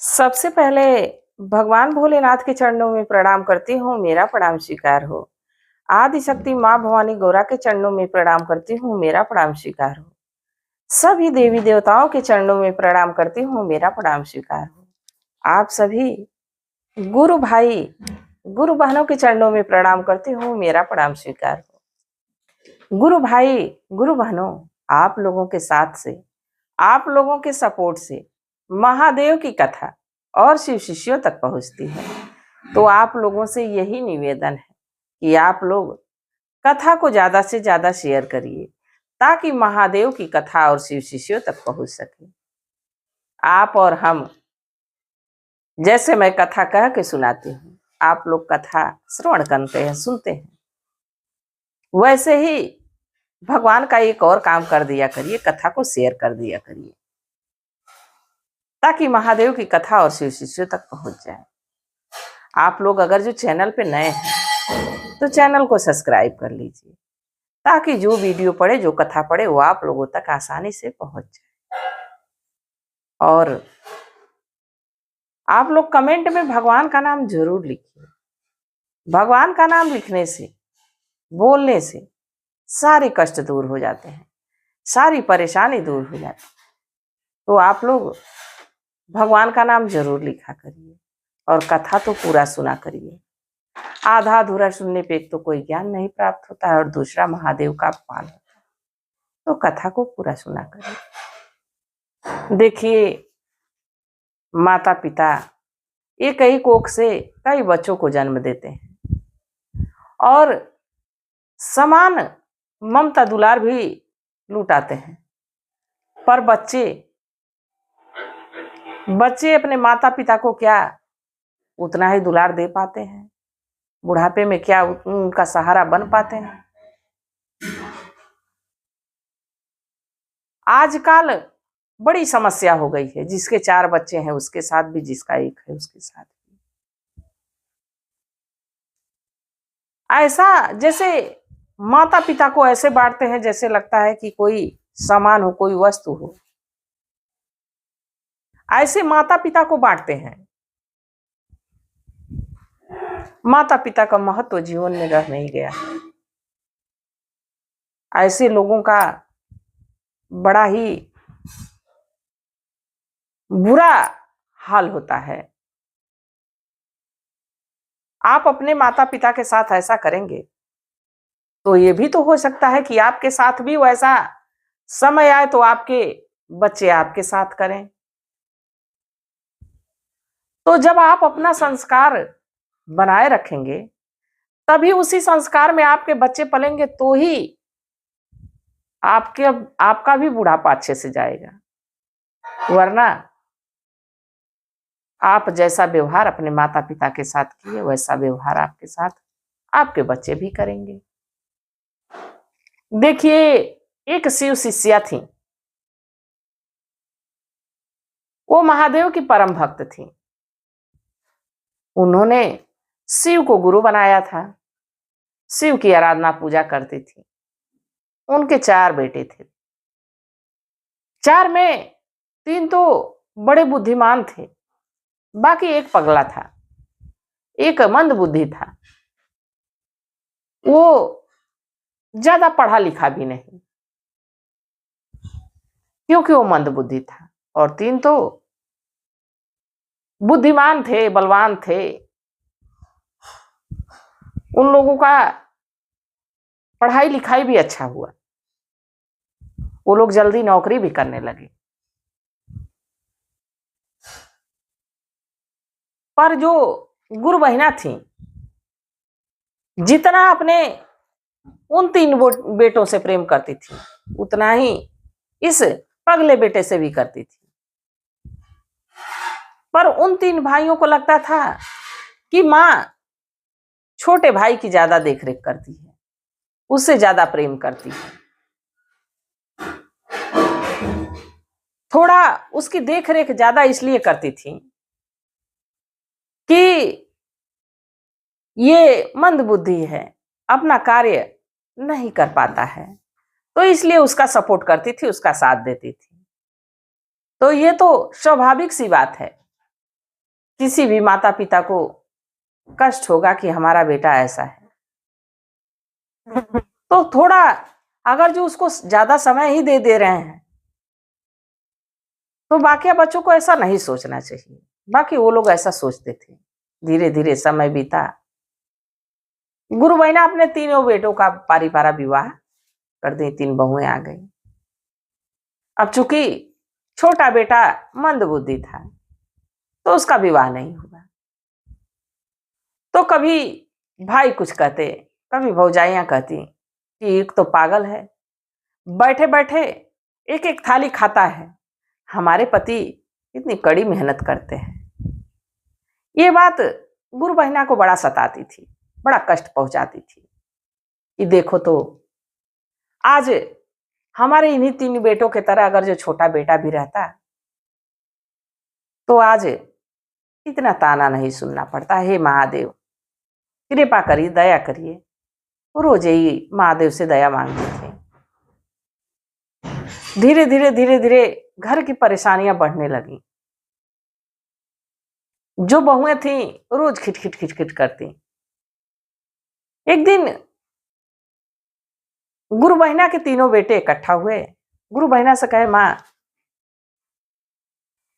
सबसे पहले भगवान भोलेनाथ के चरणों में प्रणाम करती हूँ, मेरा प्रणाम स्वीकार हो। आदि शक्ति माँ भवानी गौरा के चरणों में प्रणाम करती हूँ, मेरा प्रणाम स्वीकार हो। सभी देवी देवताओं के चरणों में प्रणाम करती हूँ, मेरा प्रणाम स्वीकार हो। आप सभी गुरु भाई गुरु बहनों के चरणों में प्रणाम करती हूँ, मेरा प्रणाम स्वीकार हो। गुरु भाई गुरु बहनों, आप लोगों के साथ से, आप लोगों के सपोर्ट से महादेव की कथा और शिव शिष्यों तक पहुंचती है। तो आप लोगों से यही निवेदन है कि आप लोग कथा को ज्यादा से ज्यादा शेयर करिए ताकि महादेव की कथा और शिव शिष्यों तक पहुंच सके। आप और हम, जैसे मैं कथा कह के सुनाती हूँ, आप लोग कथा श्रवण करते हैं, सुनते हैं, वैसे ही भगवान का एक और काम कर दिया करिए, कथा को शेयर कर दिया करिए ताकि महादेव की कथा और शिव शिष्यों तक पहुंच जाए। आप लोग अगर जो चैनल पे नए हैं तो चैनल को सब्सक्राइब कर लीजिए ताकि जो वीडियो पड़े, जो कथा पड़े, वो आप लोगों तक आसानी से पहुंच जाए। और आप लोग कमेंट में भगवान का नाम जरूर लिखिए। भगवान का नाम लिखने से, बोलने से सारे कष्ट दूर हो जाते हैं, सारी परेशानी दूर हो जाती है। तो आप लोग भगवान का नाम जरूर लिखा करिए और कथा तो पूरा सुना करिए। आधा अधूरा सुनने पे एक तो कोई ज्ञान नहीं प्राप्त होता है और दूसरा महादेव का अपमान होता है। तो कथा को पूरा सुना करिए। देखिए, माता पिता एक ही कोख से कई बच्चों को जन्म देते हैं और समान ममता दुलार भी लुटाते हैं, पर बच्चे अपने माता पिता को क्या उतना ही दुलार दे पाते हैं? बुढ़ापे में क्या उनका सहारा बन पाते हैं? आजकल बड़ी समस्या हो गई है, जिसके 4 बच्चे हैं उसके साथ भी, जिसका 1 है उसके साथ भी। ऐसा जैसे माता पिता को ऐसे बांटते हैं जैसे लगता है कि कोई सामान हो, कोई वस्तु हो। ऐसे माता पिता को बांटते हैं। माता पिता का महत्व तो जीवन में रह नहीं गया। ऐसे लोगों का बड़ा ही बुरा हाल होता है। आप अपने माता पिता के साथ ऐसा करेंगे तो ये भी तो हो सकता है कि आपके साथ भी वैसा समय आए तो आपके बच्चे आपके साथ करें। तो जब आप अपना संस्कार बनाए रखेंगे तभी उसी संस्कार में आपके बच्चे पलेंगे, तो ही आपका भी बुढ़ापा अच्छे से जाएगा। वरना आप जैसा व्यवहार अपने माता पिता के साथ किए वैसा व्यवहार आपके साथ आपके बच्चे भी करेंगे। देखिए, एक शिव शिष्या थी, वो महादेव की परम भक्त थी। उन्होंने शिव को गुरु बनाया था, शिव की आराधना पूजा करती थी। उनके 4 बेटे थे। 4 में 3 तो बड़े बुद्धिमान थे, बाकी 1 पगला था, 1 मंद बुद्धि था। वो ज्यादा पढ़ा लिखा भी नहीं क्योंकि वो मंद बुद्धि था, और 3 तो बुद्धिमान थे, बलवान थे। उन लोगों का पढ़ाई लिखाई भी अच्छा हुआ, वो लोग जल्दी नौकरी भी करने लगे। पर जो गुरु बहिना थी, जितना अपने उन 3 बेटों से प्रेम करती थी उतना ही इस पगले बेटे से भी करती थी। पर उन 3 भाइयों को लगता था कि माँ छोटे भाई की ज्यादा देखरेख करती है, उससे ज्यादा प्रेम करती है, थोड़ा उसकी देखरेख ज्यादा इसलिए करती थी कि ये मंद बुद्धि है, अपना कार्य नहीं कर पाता है, तो इसलिए उसका सपोर्ट करती थी, उसका साथ देती थी। तो ये तो स्वाभाविक सी बात है किसी भी माता पिता को कष्ट होगा कि हमारा बेटा ऐसा है। तो थोड़ा अगर जो उसको ज्यादा समय ही दे रहे हैं तो बाकी बच्चों को ऐसा नहीं सोचना चाहिए। बाकी वो लोग ऐसा सोचते थे। धीरे धीरे समय बीता। गुरु बहना अपने तीनों बेटों का पारिवारिक विवाह कर दी। 3 बहुएं आ गई। अब चूंकि छोटा बेटा मंदबुद्धि था तो उसका विवाह नहीं हुआ। तो कभी भाई कुछ कहते, कभी भौजाइयां कहती कि एक तो पागल है, बैठे बैठे एक एक थाली खाता है, हमारे पति इतनी कड़ी मेहनत करते हैं। ये बात गुरु बहना को बड़ा सताती थी, बड़ा कष्ट पहुंचाती थी कि देखो तो आज हमारे इन्हीं 3 बेटों के तरह अगर जो छोटा बेटा भी रहता तो आज इतना ताना नहीं सुनना पड़ता। हे महादेव कृपा करिए, दया करिए। रोज ही महादेव से दया मांगते थे। धीरे धीरे धीरे धीरे घर की परेशानियां बढ़ने लगी। जो बहुएं थी रोज खिटखिट खिटखिट करती। एक दिन गुरु बहना के तीनों बेटे इकट्ठा हुए। गुरु बहना से कहे, मां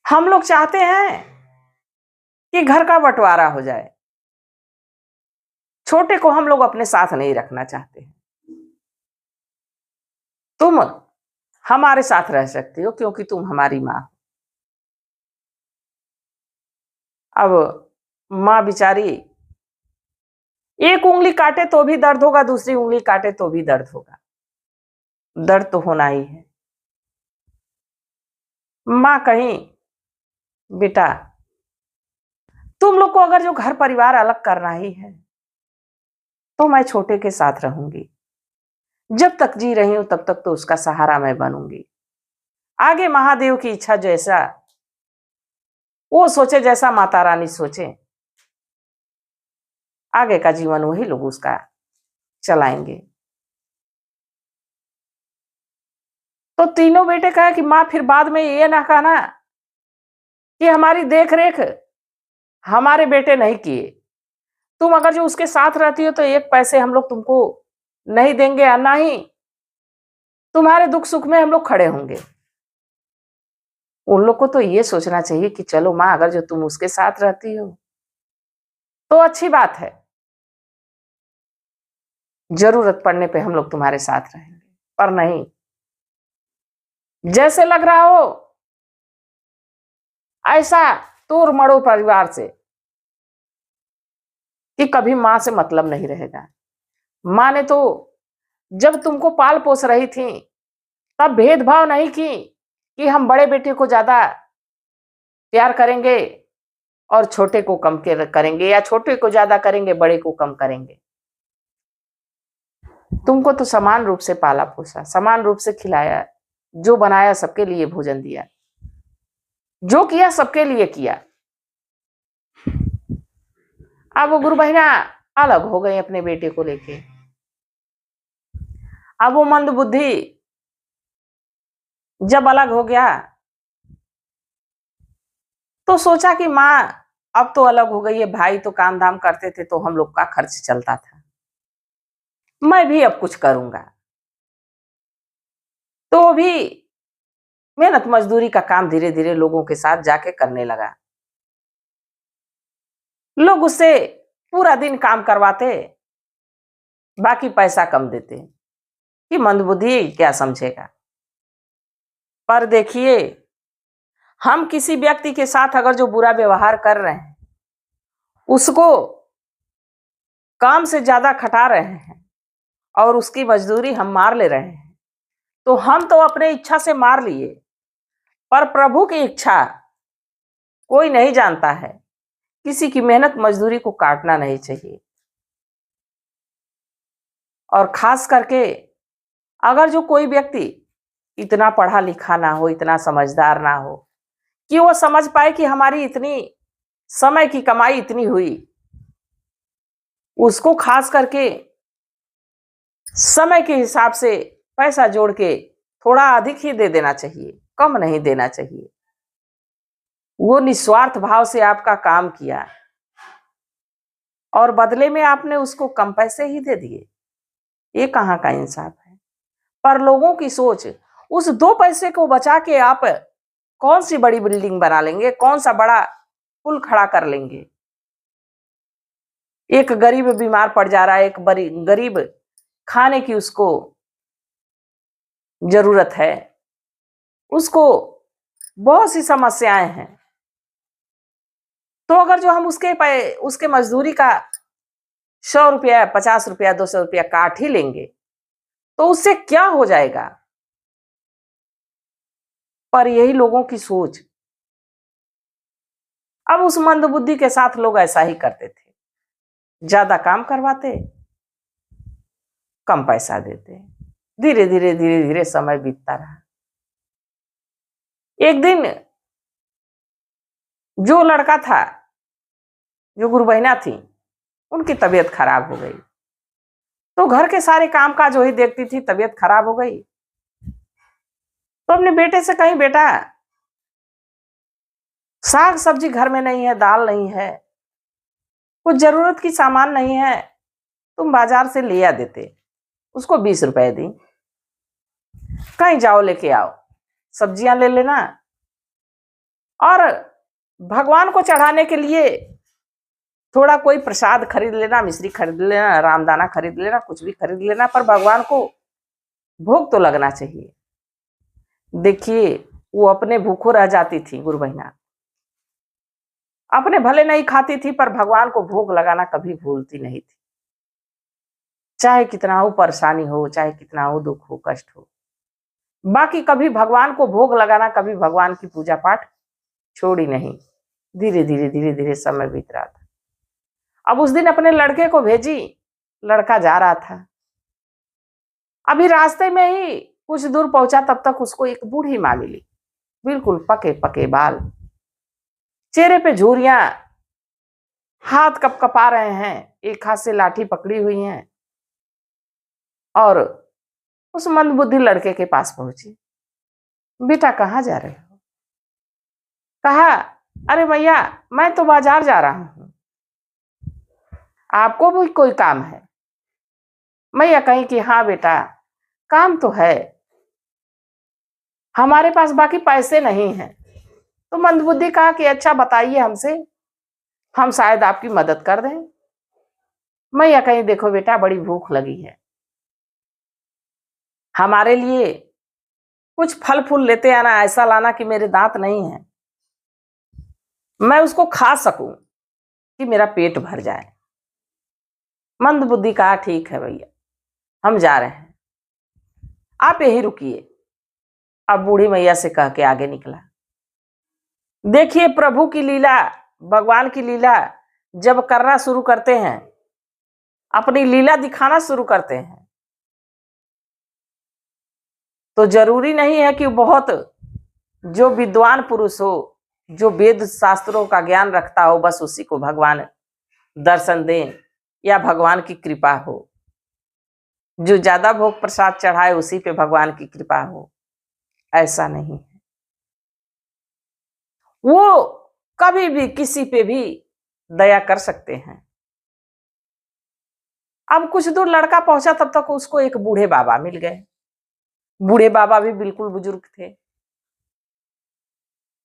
हम लोग चाहते हैं कि घर का बंटवारा हो जाए। छोटे को हम लोग अपने साथ नहीं रखना चाहते। तुम हमारे साथ रह सकती हो क्योंकि तुम हमारी मां हो। अब मां बेचारी एक उंगली काटे तो भी दर्द होगा, दूसरी उंगली काटे तो भी दर्द होगा। दर्द तो होना ही है। मां कहीं, बेटा तुम लोग को अगर जो घर परिवार अलग करना ही है तो मैं छोटे के साथ रहूंगी। जब तक जी रही हूं तब तक तो उसका सहारा मैं बनूंगी। आगे महादेव की इच्छा, जैसा वो सोचे, जैसा माता रानी सोचे, आगे का जीवन वही लोग उसका चलाएंगे। तो तीनों बेटे कहे कि मां फिर बाद में ये ना कहना कि हमारी देख रेख हमारे बेटे नहीं किए। तुम अगर जो उसके साथ रहती हो तो 1 पैसे हम लोग तुमको नहीं देंगे, या ना ही तुम्हारे दुख सुख में हम लोग खड़े होंगे। उन लोग को तो ये सोचना चाहिए कि चलो मां, अगर जो तुम उसके साथ रहती हो तो अच्छी बात है, जरूरत पड़ने पे हम लोग तुम्हारे साथ रहेंगे। पर नहीं, जैसे लग रहा हो ऐसा तोड़ मड़ो परिवार से कि कभी मां से मतलब नहीं रहेगा। मां ने तो जब तुमको पाल पोस रही थी तब भेदभाव नहीं की कि हम बड़े बेटे को ज्यादा प्यार करेंगे और छोटे को कम करेंगे, या छोटे को ज्यादा करेंगे, बड़े को कम करेंगे। तुमको तो समान रूप से पाला पोसा, समान रूप से खिलाया, जो बनाया सबके लिए भोजन दिया, जो किया सबके लिए किया। अब वो गुरु बहना अलग हो गई अपने बेटे को लेके। अब वो मंद बुद्धि जब अलग हो गया तो सोचा कि मां अब तो अलग हो गई है, भाई तो काम धाम करते थे तो हम लोग का खर्च चलता था, मैं भी अब कुछ करूंगा। तो भी मेहनत मजदूरी का काम धीरे धीरे लोगों के साथ जाके करने लगा। लोग उससे पूरा दिन काम करवाते, बाकी पैसा कम देते कि मंदबुद्धि क्या समझेगा। पर देखिए, हम किसी व्यक्ति के साथ अगर जो बुरा व्यवहार कर रहे हैं, उसको काम से ज्यादा खटा रहे हैं और उसकी मजदूरी हम मार ले रहे हैं, तो हम तो अपने इच्छा से मार लिए, पर प्रभु की इच्छा कोई नहीं जानता है। किसी की मेहनत मजदूरी को काटना नहीं चाहिए। और खास करके अगर जो कोई व्यक्ति इतना पढ़ा लिखा ना हो, इतना समझदार ना हो कि वो समझ पाए कि हमारी इतनी समय की कमाई इतनी हुई, उसको खास करके समय के हिसाब से पैसा जोड़ के थोड़ा अधिक ही दे देना चाहिए, कम नहीं देना चाहिए। वो निस्वार्थ भाव से आपका काम किया और बदले में आपने उसको कम पैसे ही दे दिए। ये कहाँ का इंसाफ है? पर लोगों की सोच, उस 2 पैसे को बचा के आप कौन सी बड़ी बिल्डिंग बना लेंगे, कौन सा बड़ा पुल खड़ा कर लेंगे। एक गरीब बीमार पड़ जा रहा है, एक बड़ी गरीब खाने की उसको जरूरत है, उसको बहुत सी समस्याएं हैं। तो अगर जो हम उसके मजदूरी का 100 रुपया, 50 रुपया, 200 रुपया काट ही लेंगे तो उससे क्या हो जाएगा? पर यही लोगों की सोच। अब उस मंदबुद्धि के साथ लोग ऐसा ही करते थे, ज्यादा काम करवाते, कम पैसा देते। धीरे धीरे धीरे धीरे समय बीतता रहा। एक दिन जो लड़का था, जो गुरुबहिना थी, उनकी तबीयत खराब हो गई। तो घर के सारे काम काज वही देखती थी, तबीयत खराब हो गई तो अपने बेटे से कहीं, बेटा साग सब्जी घर में नहीं है, दाल नहीं है, कुछ जरूरत की सामान नहीं है, तुम बाजार से ले आ देते। उसको 20 रुपए दी, कहीं जाओ लेके आओ, सब्जियां ले लेना और भगवान को चढ़ाने के लिए थोड़ा कोई प्रसाद खरीद लेना, मिश्री खरीद लेना, रामदाना खरीद लेना, कुछ भी खरीद लेना, पर भगवान को भोग तो लगना चाहिए। देखिए, वो अपने भूखों रह जाती थी गुरुबहिना, अपने भले नहीं खाती थी पर भगवान को भोग लगाना कभी भूलती नहीं थी। चाहे कितना हो परेशानी हो, चाहे कितना हो दुख हो, कष्ट हो, बाकी कभी भगवान को भोग लगाना, कभी भगवान की पूजा पाठ छोड़ी नहीं। धीरे धीरे धीरे धीरे समय बीत रहा था। अब उस दिन अपने लड़के को भेजी, लड़का जा रहा था। अभी रास्ते में ही कुछ दूर पहुंचा, तब तक उसको एक बूढ़ी माँ मिली, बिल्कुल पके पके बाल, चेहरे पे झुर्रियां, हाथ कपकपा रहे हैं, एक हाथ से लाठी पकड़ी हुई है, और उस मंदबुद्धि लड़के के पास पहुंची। बेटा कहाँ जा रहे हो? कहा, अरे भैया मैं तो बाजार जा रहा हूं, आपको भी कोई काम है? मैया कहीं कि हाँ बेटा काम तो है, हमारे पास बाकी पैसे नहीं हैं। तो मंदबुद्धि कहा कि अच्छा बताइए हमसे, हम शायद आपकी मदद कर दें। मैया कहीं देखो बेटा बड़ी भूख लगी है, हमारे लिए कुछ फल फूल लेते आना, ऐसा लाना कि मेरे दांत नहीं है, मैं उसको खा सकूं कि मेरा पेट भर जाए। मंदबुद्धि कहा ठीक है भैया, हम जा रहे हैं, आप यहीं रुकिए। अब बूढ़ी मैया से कह के आगे निकला। देखिए प्रभु की लीला, भगवान की लीला जब करना शुरू करते हैं, अपनी लीला दिखाना शुरू करते हैं, तो जरूरी नहीं है कि बहुत जो विद्वान पुरुष हो, जो वेद शास्त्रों का ज्ञान रखता हो, बस उसी को भगवान दर्शन दें या भगवान की कृपा हो। जो ज्यादा भोग प्रसाद चढ़ाए उसी पे भगवान की कृपा हो, ऐसा नहीं है। वो कभी भी किसी पे भी दया कर सकते हैं। अब कुछ दूर लड़का पहुंचा, तब तक उसको एक बूढ़े बाबा मिल गए। बूढ़े बाबा भी बिल्कुल बुजुर्ग थे,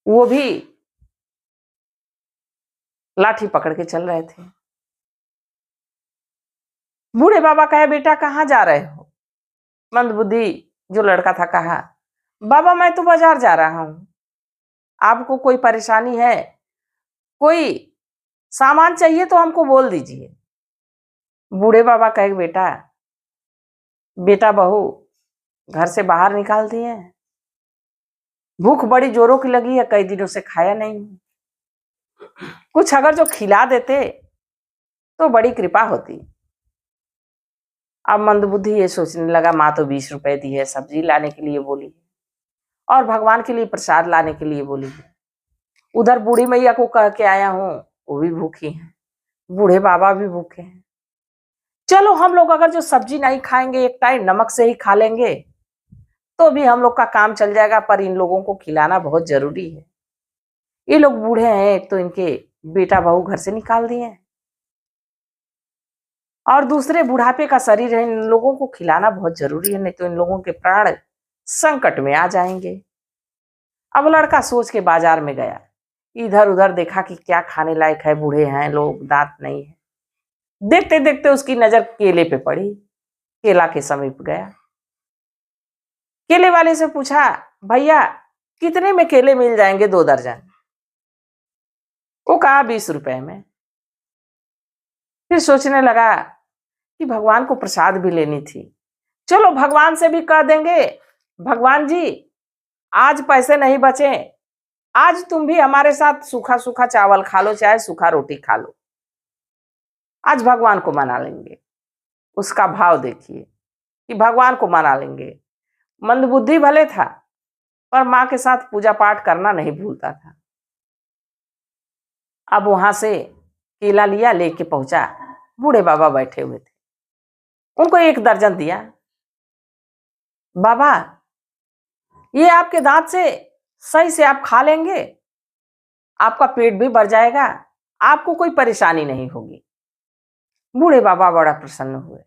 वो भी लाठी पकड़ के चल रहे थे। बूढ़े बाबा कहे बेटा कहाँ जा रहे हो? मंदबुद्धि जो लड़का था कहा, बाबा मैं तो बाजार जा रहा हूं, आपको कोई परेशानी है, कोई सामान चाहिए तो हमको बोल दीजिए। बूढ़े बाबा कहे बेटा, बेटा बहू घर से बाहर निकाल दिए हैं, भूख बड़ी जोरों की लगी है, कई दिनों से खाया नहीं, कुछ अगर जो खिला देते तो बड़ी कृपा होती। अब मंदबुद्धि ये सोचने लगा, माँ तो 20 रुपए दी है, सब्जी लाने के लिए बोली और भगवान के लिए प्रसाद लाने के लिए बोली है। उधर बूढ़ी मैया को कह के आया हूं, वो भी भूखी है, बूढ़े बाबा भी भूखे हैं। चलो हम लोग अगर जो सब्जी नहीं खाएंगे, एक टाइम नमक से ही खा लेंगे तो भी हम लोग का काम चल जाएगा, पर इन लोगों को खिलाना बहुत जरूरी है। ये लोग बूढ़े हैं, एक तो इनके बेटा बहू घर से निकाल दिए हैं, और दूसरे बुढ़ापे का शरीर है, इन लोगों को खिलाना बहुत जरूरी है, नहीं तो इन लोगों के प्राण संकट में आ जाएंगे। अब लड़का सोच के बाजार में गया, इधर उधर देखा कि क्या खाने लायक है, बूढ़े हैं लोग, दांत नहीं है। देखते देखते उसकी नजर केले पे पड़ी, केला के समीप गया, केले वाले से पूछा, भैया कितने में केले मिल जाएंगे 2 दर्जन? वो कहा 20 रुपए में। फिर सोचने लगा कि भगवान को प्रसाद भी लेनी थी, चलो भगवान से भी कह देंगे, भगवान जी आज पैसे नहीं बचे, आज तुम भी हमारे साथ सूखा सूखा चावल खा लो, चाहे सूखा रोटी खा लो, आज भगवान को मना लेंगे। उसका भाव देखिए कि भगवान को मना लेंगे। मंदबुद्धि भले था, पर मां के साथ पूजा पाठ करना नहीं भूलता था। अब वहां से केला लिया, लेके पहुंचा, बूढ़े बाबा बैठे हुए थे, उनको 1 दर्जन दिया। बाबा ये आपके दांत से सही से आप खा लेंगे, आपका पेट भी भर जाएगा, आपको कोई परेशानी नहीं होगी। बूढ़े बाबा बड़ा प्रसन्न हुए।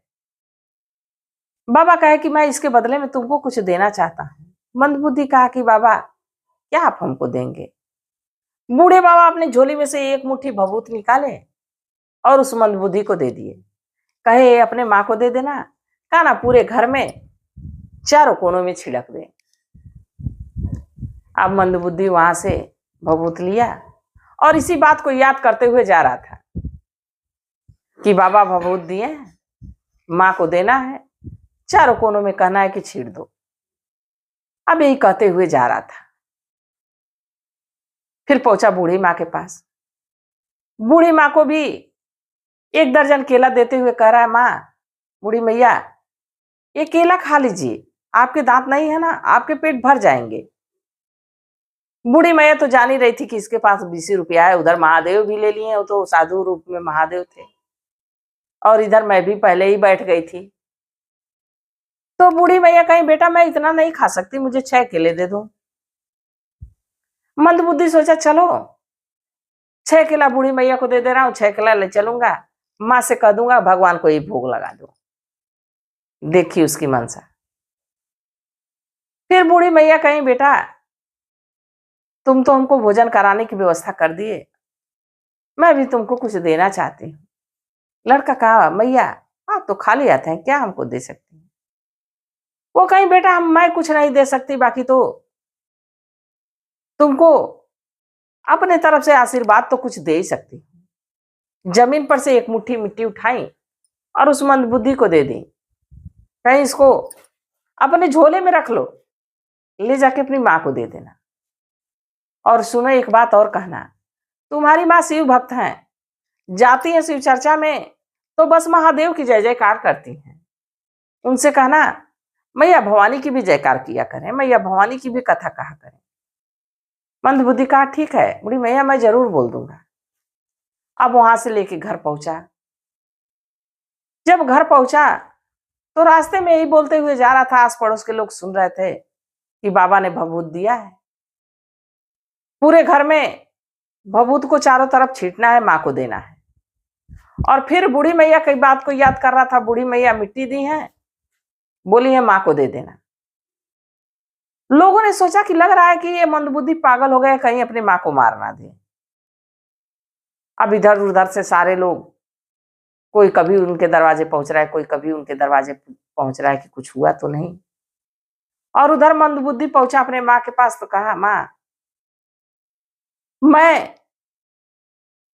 बाबा कहे कि मैं इसके बदले में तुमको कुछ देना चाहता हूं। मंदबुद्धि कहा कि बाबा क्या आप हमको देंगे? बूढ़े बाबा अपने झोली में से 1 मुट्ठी भभूत निकाले और उस मंदबुद्धि को दे दिए। कहे अपने माँ को दे देना, कहा ना पूरे घर में चारों कोनों में छिड़क दे। अब मंदबुद्धि वहां से भभूत लिया और इसी बात को याद करते हुए जा रहा था कि बाबा भभूत दिए, माँ को देना है, चारों कोनों में कहना है कि छीड़ दो। अब यही कहते हुए जा रहा था। फिर पहुंचा बूढ़ी माँ के पास। बूढ़ी माँ को भी 1 दर्जन केला देते हुए कह रहा है, माँ, बूढ़ी मैया ये केला खा लीजिए, आपके दांत नहीं है ना, आपके पेट भर जाएंगे। बूढ़ी मैया तो जान ही रही थी कि इसके पास 20 रुपया है, उधर महादेव भी ले लिए, वो तो साधु रूप में महादेव थे, और इधर मैं भी पहले ही बैठ गई थी। तो बूढ़ी मैया कहीं, बेटा मैं इतना नहीं खा सकती, मुझे 6 केले दे दो। मंदबुद्धि सोचा चलो 6 केला बूढ़ी मैया को दे रहा हूं, 6 केला ले चलूंगा, माँ से कह दूंगा भगवान को ये भोग लगा दो। देखी उसकी मनसा। फिर बूढ़ी मैया कहीं, बेटा तुम तो हमको भोजन कराने की व्यवस्था कर दिए, मैं भी तुमको कुछ देना चाहती हूँ। लड़का कहा, मैया आप तो खाली आते हैं, क्या हमको दे सकती हैं? वो कहीं, बेटा मैं कुछ नहीं दे सकती, बाकी तो तुमको अपने तरफ से आशीर्वाद तो कुछ दे ही सकती हूँ। जमीन पर से 1 मुट्ठी मिट्टी उठाई और उस मंदबुद्धि को दे दी, कहीं इसको अपने झोले में रख लो, ले जाके अपनी माँ को दे देना। और सुनो एक बात और कहना, तुम्हारी माँ शिव भक्त हैं, जाती है शिव चर्चा में तो बस महादेव की जय जयकार करती हैं। उनसे कहना मैया भवानी की भी जयकार किया करें, मैया भवानी की भी कथा कहा करें। मंदबुद्धि कहा ठीक है बूढ़ी मैया, मैं जरूर बोल दूंगा। अब वहां से लेके घर पहुंचा। जब घर पहुंचा तो रास्ते में यही बोलते हुए जा रहा था, आस पड़ोस के लोग सुन रहे थे कि बाबा ने भभूत दिया है, पूरे घर में भभूत को चारों तरफ छींटना है, माँ को देना है। और फिर बूढ़ी मैया की बात को याद कर रहा था, बूढ़ी मैया मिट्टी दी है, बोली है माँ को दे देना। लोगों ने सोचा कि लग रहा है कि ये मंदबुद्धि पागल हो गए, कहीं अपनी माँ को मार ना दे। अब इधर उधर से सारे लोग, कोई कभी उनके दरवाजे पहुंच रहा है, कोई कभी उनके दरवाजे पहुंच रहा है कि कुछ हुआ तो नहीं। और उधर मंदबुद्धि पहुंचा अपने माँ के पास तो कहा, माँ मैं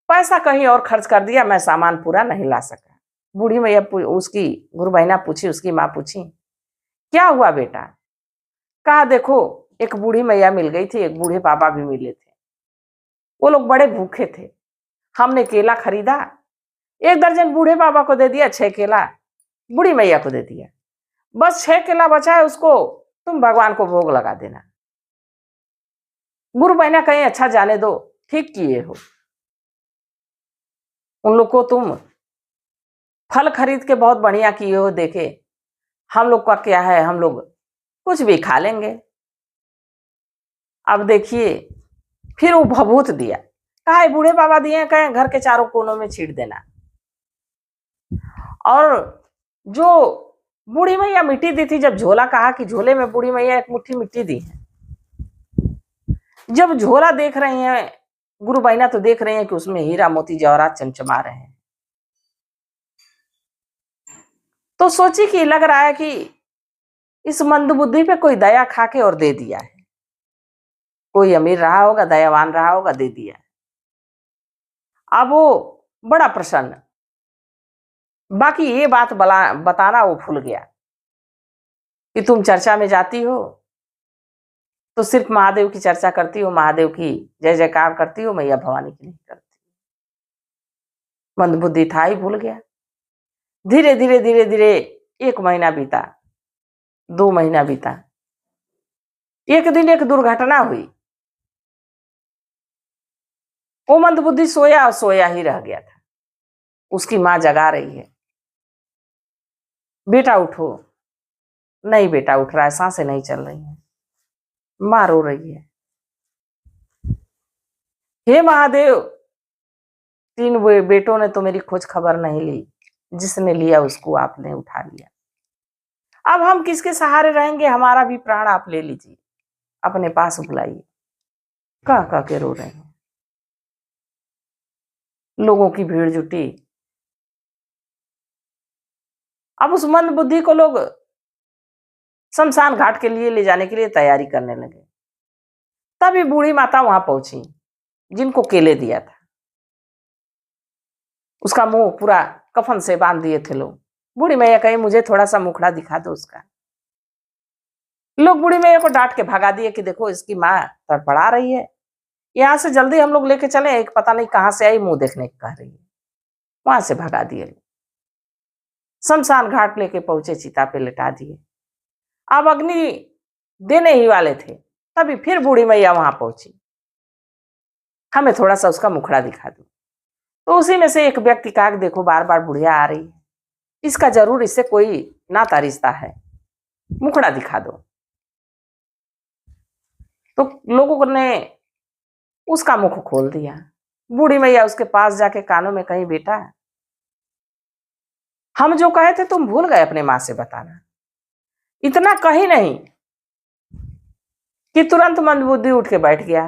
पैसा कहीं और खर्च कर दिया, मैं सामान पूरा नहीं ला सका। बूढ़ी मैया उसकी गुरु बहना पूछी, उसकी माँ पूछी क्या हुआ बेटा? कहा देखो एक बूढ़ी मैया मिल गई थी, एक बूढ़े बाबा भी मिले थे, वो लोग बड़े भूखे थे, हमने केला खरीदा, 1 दर्जन बूढ़े बाबा को दे दिया, 6 केला बूढ़ी मैया को दे दिया, बस 6 केला बचा है, उसको तुम भगवान को भोग लगा देना। गुरु बहना कहीं अच्छा जाने दो, ठीक किए हो, उन लोग को तुम फल खरीद के बहुत बढ़िया किए हो, देखे हम लोग का क्या है, हम लोग कुछ भी खा लेंगे। अब देखिए फिर वो भभूत दिया, कहा बूढ़े बाबा दिए, कहे घर के चारों कोनों में छीट देना। और जो बूढ़ी मैया मिट्टी दी थी, जब झोला कहा कि झोले में बूढ़ी मैया एक मुट्ठी मिट्टी दी है, जब झोला देख रही हैं गुरु बहना तो देख रही हैं कि उसमें हीरा मोती जवाहरात चमचमा रहे हैं, तो सोची कि लग रहा है कि इस मंदबुद्धि पे कोई दया खा के और दे दिया है, कोई अमीर रहा होगा, दयावान रहा होगा, दे दिया। अब वो बड़ा प्रसन्न, बाकी ये बात बताना वो भूल गया कि तुम चर्चा में जाती हो तो सिर्फ महादेव की चर्चा करती हो, महादेव की जय जयकार करती हो, मैया भवानी की नहीं करती। मंदबुद्धि था ही, भूल गया। धीरे धीरे धीरे धीरे 1 महीना बीता, 2 महीना बीता। एक दिन एक दुर्घटना हुई, वो मंदबुद्धि सोया सोया ही रह गया था। उसकी मां जगा रही है, बेटा उठो, नहीं बेटा उठ रहा है, सांसें नहीं चल रही हैं, मां रो रही है। हे महादेव, 3 बेटों ने तो मेरी खोज खबर नहीं ली, जिसने लिया उसको आपने उठा लिया, अब हम किसके सहारे रहेंगे, हमारा भी प्राण आप ले लीजिए, अपने पास बुलाइए। कह के रो रहे हैं। लोगों की भीड़ जुटी। अब उस मंद बुद्धि को लोग शमशान घाट के लिए ले जाने के लिए तैयारी करने लगे। तभी बूढ़ी माता वहां पहुंची जिनको केले दिया था। उसका मुंह पूरा कफन से बांध दिए थे लोग। बूढ़ी मैया कही मुझे थोड़ा सा मुखड़ा दिखा दो उसका। लोग बूढ़ी मैया को डांट के भगा दिए कि देखो इसकी माँ तड़पड़ा रही है, यहाँ से जल्दी हम लोग लेके चले, एक पता नहीं कहां से आई मुंह देखने को कह रही है। वहां से भगा दिए। शमशान घाट लेके पहुंचे, चिता पे लिटा दिए। अब अग्नि देने ही वाले थे, तभी फिर बूढ़ी मैया वहां पहुंची, हमें थोड़ा सा उसका मुखड़ा दिखा दो। तो उसी में से एक व्यक्ति कहा कि देखो बार बार बुढ़िया आ रही है, इसका जरूर इससे कोई नाता रिश्ता है, मुखड़ा दिखा दो। तो लोगों ने उसका मुख खोल दिया। बूढ़ी मैया उसके पास जाके कानों में कही बेटा हम जो कहे थे तुम भूल गए अपने मां से बताना। इतना कही नहीं कि तुरंत मंदबुद्धि उठ के बैठ गया।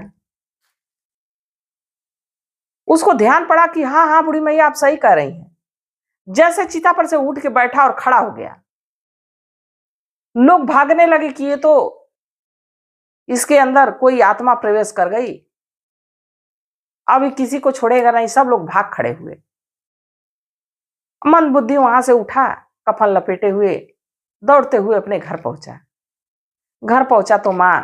उसको ध्यान पड़ा कि हाँ हाँ बूढ़ी मैया आप सही कह रही हैं। जैसे चिता पर से उठ के बैठा और खड़ा हो गया। लोग भागने लगे कि ये तो इसके अंदर कोई आत्मा प्रवेश कर गई, अब किसी को छोड़ेगा नहीं। सब लोग भाग खड़े हुए। मंदबुद्धि वहां से उठा, कफन लपेटे हुए दौड़ते हुए अपने घर पहुंचा। घर पहुंचा तो मां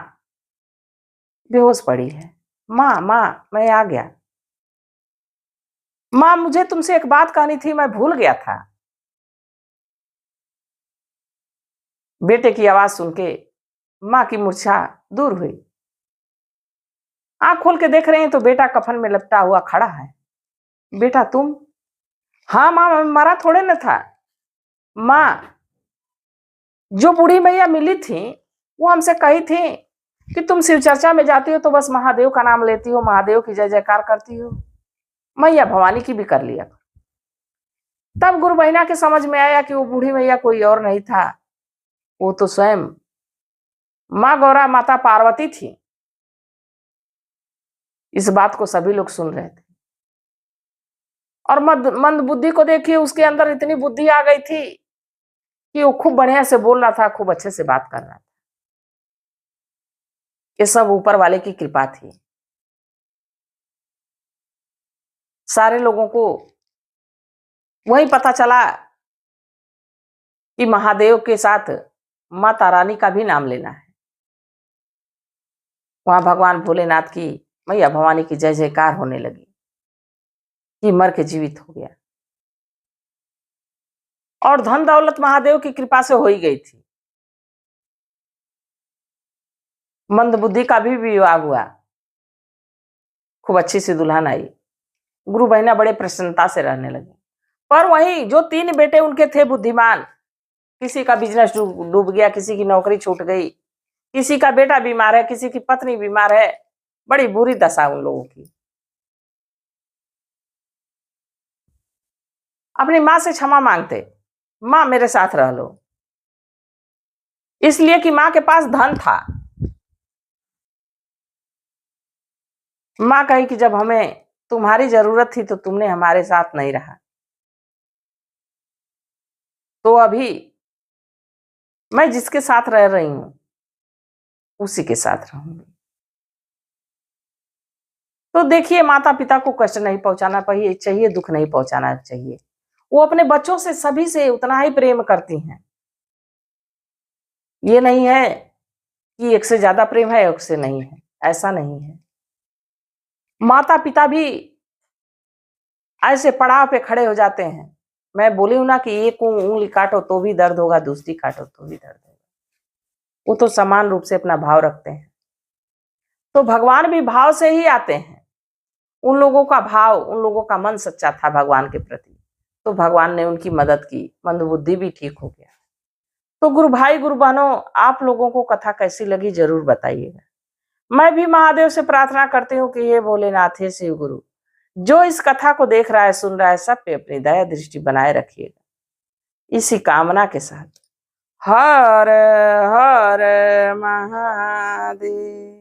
बेहोश पड़ी है। मां मां मैं आ गया। मां मुझे तुमसे एक बात कहनी थी, मैं भूल गया था। बेटे की आवाज सुन के मां की मूर्छा दूर हुई। आंख खोल के देख रहे हैं तो बेटा कफन में लपटा हुआ खड़ा है। बेटा तुम? हाँ मां, मरा थोड़े न था। मां, जो बूढ़ी मैया मिली थी वो हमसे कही थी कि तुम शिव चर्चा में जाती हो तो बस महादेव का नाम लेती हो, महादेव की जय जयकार करती हो, मैया भवानी की भी कर लिया। तब गुरु बहिना के समझ में आया कि वो बूढ़ी मैया कोई और नहीं था, वो तो स्वयं मां गौरा माता पार्वती थी। इस बात को सभी लोग सुन रहे थे और मंद बुद्धि को देखिए, उसके अंदर इतनी बुद्धि आ गई थी कि वो खूब बढ़िया से बोल रहा था, खूब अच्छे से बात कर रहा था। ये सब ऊपर वाले की कृपा थी। सारे लोगों को वही पता चला कि महादेव के साथ माता रानी का भी नाम लेना है। वहां भगवान भोलेनाथ की, मैया भवानी की जय जयकार होने लगी कि मर के जीवित हो गया। और धन दौलत महादेव की कृपा से हो ही गई थी। मंदबुद्धि का भी विवाह हुआ, खूब अच्छी सी दुल्हन आई। गुरु बहिना बड़े प्रसन्नता से रहने लगे। पर वही जो 3 बेटे उनके थे बुद्धिमान, किसी का बिजनेस डूब गया, किसी की नौकरी छूट गई, किसी का बेटा बीमार है, किसी की पत्नी बीमार है, बड़ी बुरी दशा उन लोगों की। अपनी माँ से क्षमा मांगते, माँ मेरे साथ रह लो, इसलिए कि माँ के पास धन था। माँ कही कि जब हमें तुम्हारी जरूरत थी तो तुमने हमारे साथ नहीं रहा, तो अभी मैं जिसके साथ रह रही हूं उसी के साथ रहूंगी। तो देखिए, माता पिता को कष्ट नहीं पहुंचाना चाहिए, दुख नहीं पहुंचाना चाहिए। वो अपने बच्चों से सभी से उतना ही प्रेम करती हैं। ये नहीं है कि एक से ज्यादा प्रेम है, एक से नहीं है, ऐसा नहीं है। माता पिता भी ऐसे पड़ाव पे खड़े हो जाते हैं। मैं बोली हूं ना कि एक उंगली काटो तो भी दर्द होगा, दूसरी काटो तो भी दर्द होगा। वो तो समान रूप से अपना भाव रखते हैं। तो भगवान भी भाव से ही आते हैं। उन लोगों का भाव, उन लोगों का मन सच्चा था भगवान के प्रति, तो भगवान ने उनकी मदद की, मंदबुद्धि भी ठीक हो गया। तो गुरु भाई गुरु बहनों, आप लोगों को कथा कैसी लगी जरूर बताइएगा। मैं भी महादेव से प्रार्थना करती हूँ कि हे भोलेनाथ, हे शिव गुरु, जो इस कथा को देख रहा है, सुन रहा है, सब पे अपनी दया दृष्टि बनाए रखिएगा। इसी कामना के साथ हर हर महादेव।